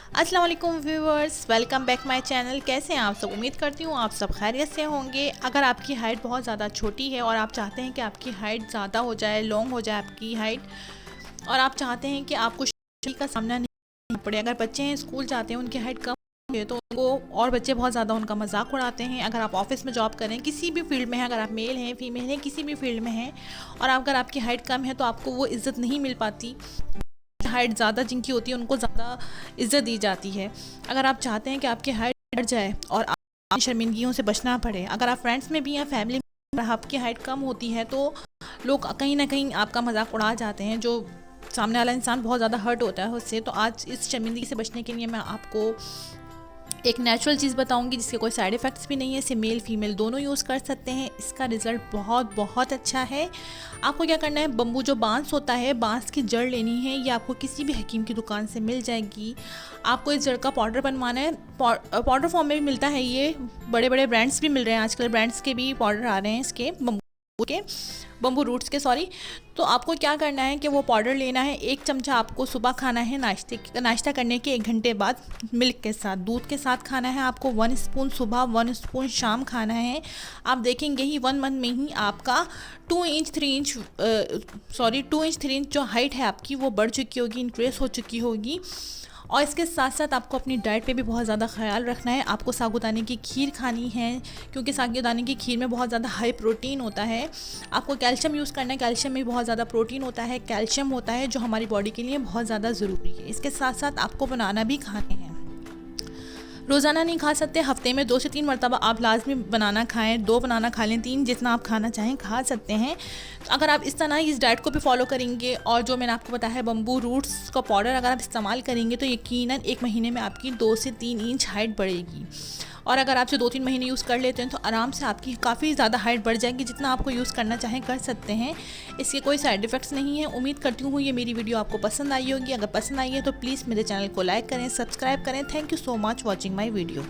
अस्सलाम वालेकुम viewers, welcome back my channel. कैसे हैं आप सब? उम्मीद करती हूँ आप सब खैरियत से होंगे। अगर आपकी हाइट बहुत ज़्यादा छोटी है और आप चाहते हैं कि आपकी हाइट ज़्यादा हो जाए, लॉन्ग हो जाए आपकी हाइट, और आप चाहते हैं कि आपको मुश्किल का सामना नहीं करना पड़े। अगर बच्चे हैं स्कूल जाते हैं, उनकी हाइट कम है तो उनको और बच्चे बहुत ज़्यादा उनका मजाक उड़ाते हैं। अगर आप ऑफिस में जॉब करें, किसी भी फील्ड में हैं, अगर आप मेल हैं फीमेल हैं, किसी भी फील्ड में हैं, और अगर आपकी हाइट कम है तो आपको वो इज़्ज़त नहीं मिल पाती। हाइट ज़्यादा जिनकी होती है उनको ज़्यादा इज़्ज़त दी जाती है। अगर आप चाहते हैं कि आपकी हाइट बढ़ जाए और आप शर्मिंदगियों से बचना पड़े, अगर आप फ्रेंड्स में भी या फैमिली में आपकी हाइट कम होती है तो लोग कहीं ना कहीं आपका मजाक उड़ा जाते हैं, जो सामने वाला इंसान बहुत ज़्यादा हर्ट होता है उससे। तो आज इस शर्मिंदगी से बचने के लिए मैं आपको एक नेचुरल चीज़ बताऊंगी जिसके कोई साइड इफ़ेक्ट्स भी नहीं है। इसे मेल फीमेल दोनों यूज़ कर सकते हैं। इसका रिज़ल्ट बहुत बहुत अच्छा है। आपको क्या करना है, बम्बू जो बांस होता है, बांस की जड़ लेनी है। ये आपको किसी भी हकीम की दुकान से मिल जाएगी। आपको इस जड़ का पाउडर बनवाना है। पाउडर फॉर्म में भी मिलता है, ये बड़े बड़े ब्रांड्स भी मिल रहे हैं आजकल, ब्रांड्स के भी पाउडर आ रहे हैं इसके, बम्बू रूट्स के, सॉरी। तो आपको क्या करना है कि वो पाउडर लेना है। 1 चमचा आपको सुबह खाना है, नाश्ता करने के 1 घंटे बाद मिल्क के साथ, दूध के साथ खाना है। आपको 1 स्पून सुबह, 1 स्पून शाम खाना है। आप देखेंगे ही 1 मंथ में ही आपका 2 इंच 3 इंच जो हाइट है आपकी वो बढ़ चुकी होगी, इंक्रीज हो चुकी होगी। और इसके साथ साथ आपको अपनी डाइट पे भी बहुत ज़्यादा ख्याल रखना है। आपको साबूदाने की खीर खानी है, क्योंकि साबूदाने की खीर में बहुत ज़्यादा हाई प्रोटीन होता है। आपको कैल्शियम यूज़ करना है, कैल्शियम में बहुत ज़्यादा प्रोटीन होता है, कैल्शियम होता है जो हमारी बॉडी के लिए बहुत ज़्यादा ज़रूरी है। इसके साथ साथ आपको बनाना भी खाने हैं। रोज़ाना नहीं खा सकते, हफ्ते में 2 से 3 मरतबा आप लाजमी बनाना खाएं। 2 बनाना खा लें, 3 जितना आप खाना चाहें खा सकते हैं। तो अगर आप इस तरह इस डाइट को भी फॉलो करेंगे और जो मैंने आपको बताया है बम्बू रूट्स का पाउडर अगर आप इस्तेमाल करेंगे तो यकीनन 1 महीने में आपकी 2 से 3 इंच हाइट बढ़ेगी। और अगर आपसे 2-3 महीने यूज़ कर लेते हैं तो आराम से आपकी काफ़ी ज़्यादा हाइट बढ़ जाएगी। जितना आपको यूज़ करना चाहें कर सकते हैं। इसके कोई साइड इफ़ेक्ट्स नहीं है। उम्मीद करती हूँ ये मेरी वीडियो आपको पसंद आई होगी। अगर पसंद आई है तो प्लीज़ मेरे चैनल को लाइक करें, सब्सक्राइब करें। Thank you so much watching my video.